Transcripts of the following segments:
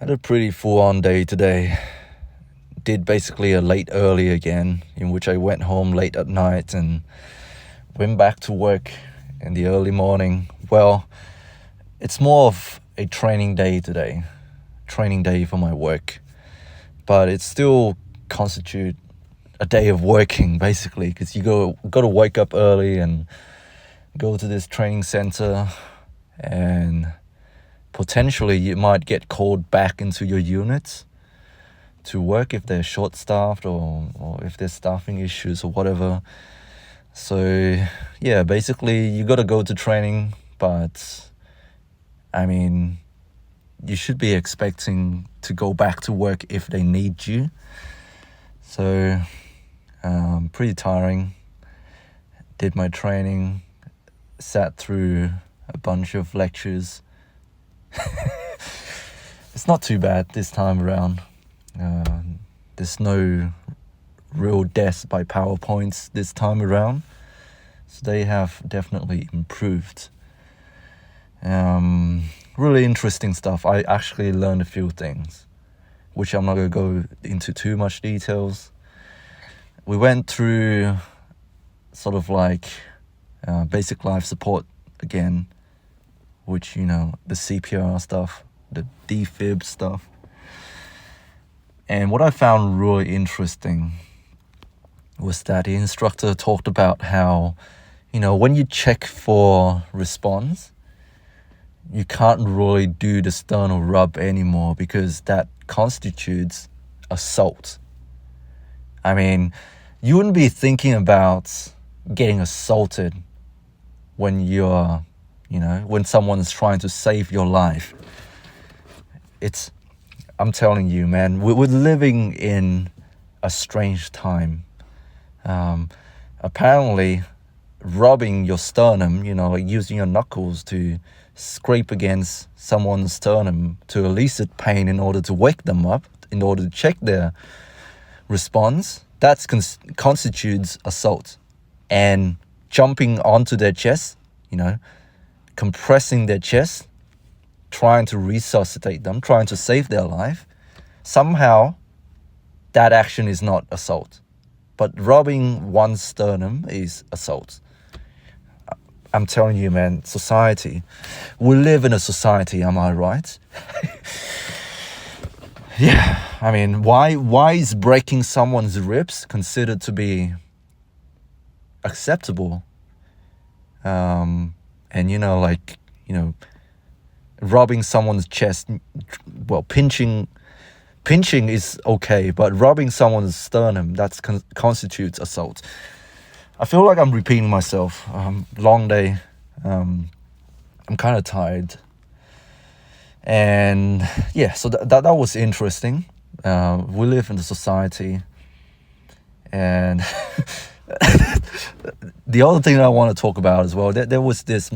Had a pretty full-on day today. Did basically a late early again, in which I went home late at night and went back to work in the early morning. Well, it's more of a training day today, training day for my work, but it still constitute a day of working basically, because you got to wake up early and go to this training center, and potentially you might get called back into your units to work if they're short-staffed or if there's staffing issues or whatever. So yeah, basically you got to go to training, but I mean, you should be expecting to go back to work if they need you. So pretty tiring. Did my training, sat through a bunch of lectures. It's not too bad this time around. There's no real deaths by PowerPoints this time around, so they have definitely improved. Really interesting stuff. I actually learned a few things, which I'm not going to go into too much details. We went through sort of like basic life support again, which, you know, the CPR stuff, the defib stuff. And what I found really interesting was that the instructor talked about how, you know, when you check for response, you can't really do the sternal rub anymore because that constitutes assault. I mean, you wouldn't be thinking about getting assaulted when you're, you know, when someone's trying to save your life. I'm telling you, man, we're living in a strange time. Apparently, rubbing your sternum, you know, like using your knuckles to scrape against someone's sternum to elicit pain in order to wake them up, in order to check their response, that constitutes assault. And jumping onto their chest, you know, compressing their chest, trying to resuscitate them, trying to save their life, somehow that action is not assault. But rubbing one's sternum is assault. I'm telling you, man, society. We live in a society, am I right? Yeah, I mean, why is breaking someone's ribs considered to be acceptable? And, you know, like, you know, rubbing someone's chest, well, pinching is okay, but rubbing someone's sternum, that constitutes assault. I feel like I'm repeating myself. Long day. I'm kind of tired. And yeah, so that was interesting. We live in a society, and the other thing that I want to talk about as well, there was this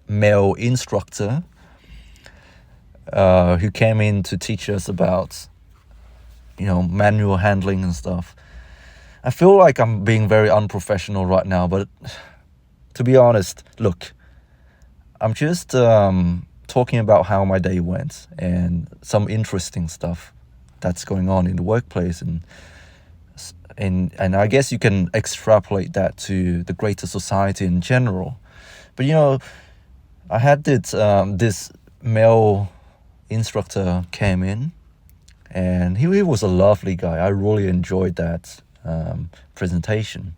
male instructor who came in to teach us about, you know, manual handling and stuff. I feel like I'm being very unprofessional right now, but to be honest, look, I'm just talking about how my day went and some interesting stuff that's going on in the workplace, and I guess you can extrapolate that to the greater society in general. But, you know, I had this male instructor came in, and he was a lovely guy. I really enjoyed that presentation.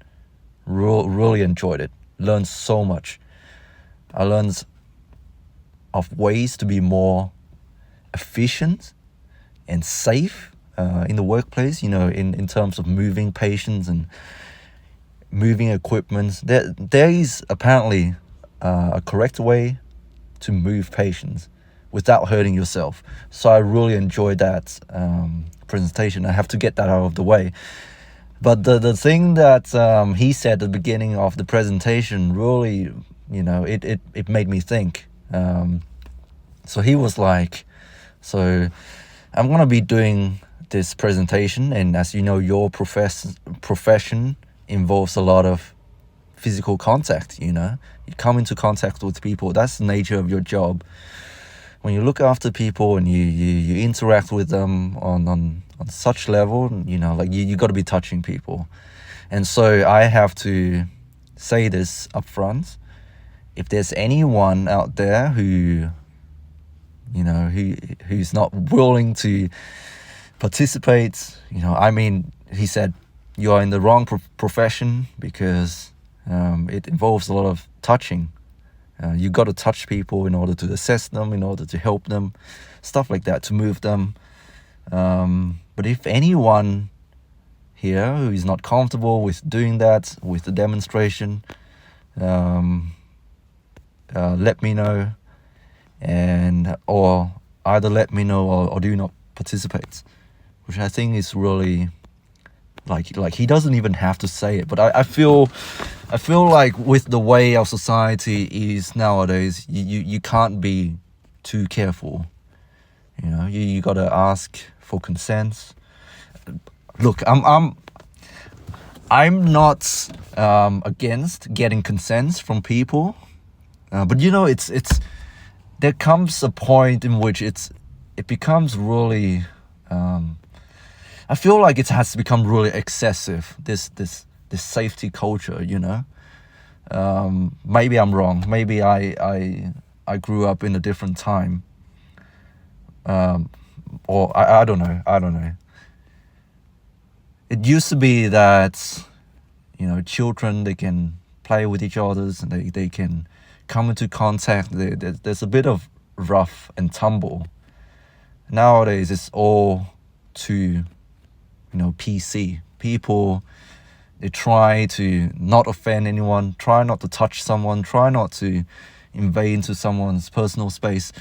Really enjoyed it. Learned so much. I learned of ways to be more efficient and safe in the workplace, you know, in terms of moving patients and moving equipment. There is apparently a correct way to move patients without hurting yourself. So I really enjoyed that presentation. I have to get that out of the way. But the thing that he said at the beginning of the presentation really, you know, it made me think. So he was like, so I'm going to be doing this presentation, and as you know, your profession involves a lot of physical contact, you know. You come into contact with people. That's the nature of your job. when you look after people and you interact with them on such level, like you got to be touching people. And so I have to say this up front. If there's anyone out there who's not willing to participate, he said, you are in the wrong profession, because it involves a lot of touching. You got to touch people in order to assess them, in order to help them, stuff like that, to move them. But if anyone here who is not comfortable with doing that, with the demonstration, let me know, or either let me know or do not participate, which I think is really like he doesn't even have to say it. But I feel like with the way our society is nowadays, you can't be too careful. You gotta ask for consent. Look, I'm not against getting consent from people, but it's there comes a point in which it becomes really. I feel like it has become really excessive. This safety culture, Maybe I'm wrong. Maybe I grew up in a different time. Or I don't know. It used to be that, children, they can play with each other, and they can come into contact. There's a bit of rough and tumble. Nowadays, it's all too, PC. People, they try to not offend anyone, try not to touch someone, try not to invade into someone's personal space.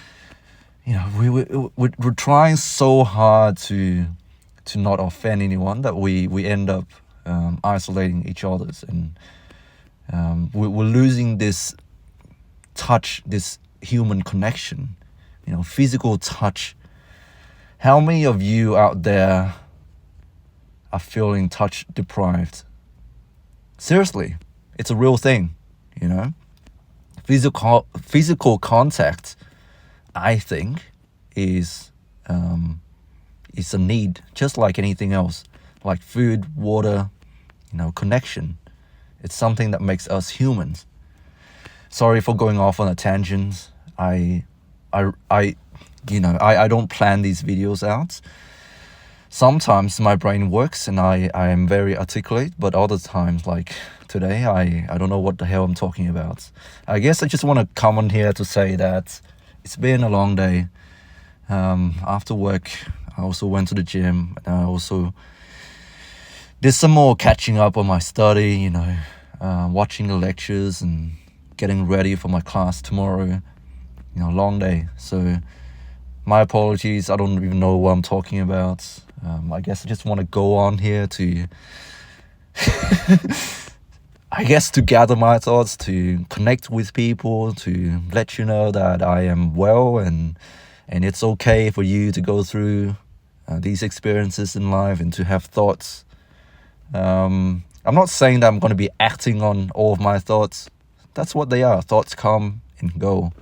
We're trying so hard to not offend anyone that we end up isolating each other, and we're losing this touch, this human connection, physical touch. How many of you out there are feeling touch deprived? Seriously, it's a real thing, Physical contact, I think, is a need, just like anything else, like food, water, connection. It's something that makes us humans. Sorry for going off on a tangent. I don't plan these videos out. Sometimes my brain works and I am very articulate, but other times, like today, I don't know what the hell I'm talking about. I guess I just want to come on here to say that it's been a long day. After work, I also went to the gym, and I also did some more catching up on my study, watching the lectures and getting ready for my class tomorrow. Long day. So my apologies, I don't even know what I'm talking about. I guess I just want to go on here to to gather my thoughts, to connect with people, to let you know that I am well, and it's okay for you to go through these experiences in life and to have thoughts. I'm not saying that I'm going to be acting on all of my thoughts. That's what they are. Thoughts come and go.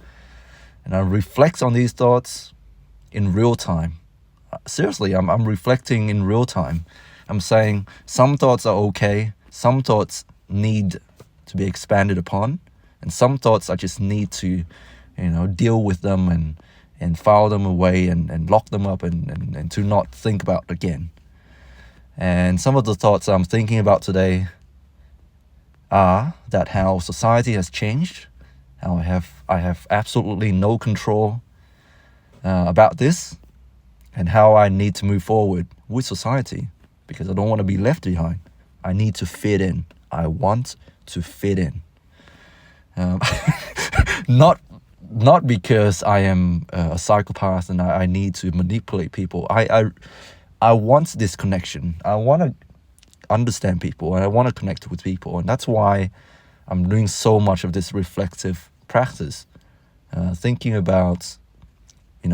And I reflect on these thoughts in real time. Seriously, I'm reflecting in real time. I'm saying some thoughts are okay, some thoughts need to be expanded upon, and some thoughts I just need to, deal with them and file them away and lock them up and to not think about again. And some of the thoughts I'm thinking about today are that how society has changed, how I have absolutely no control about this, and how I need to move forward with society, because I don't want to be left behind. I need to fit in. I want to fit in. Not because I am a psychopath and I need to manipulate people. I want this connection. I want to understand people, and I want to connect with people, and that's why I'm doing so much of this reflective practice, thinking about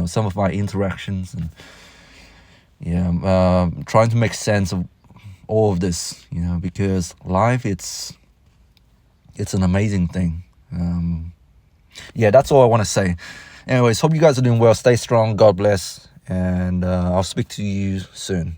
some of my interactions, and trying to make sense of all of this, because life, it's an amazing thing. That's all I want to say. Anyways, hope you guys are doing well. Stay strong. God bless. And I'll speak to you soon.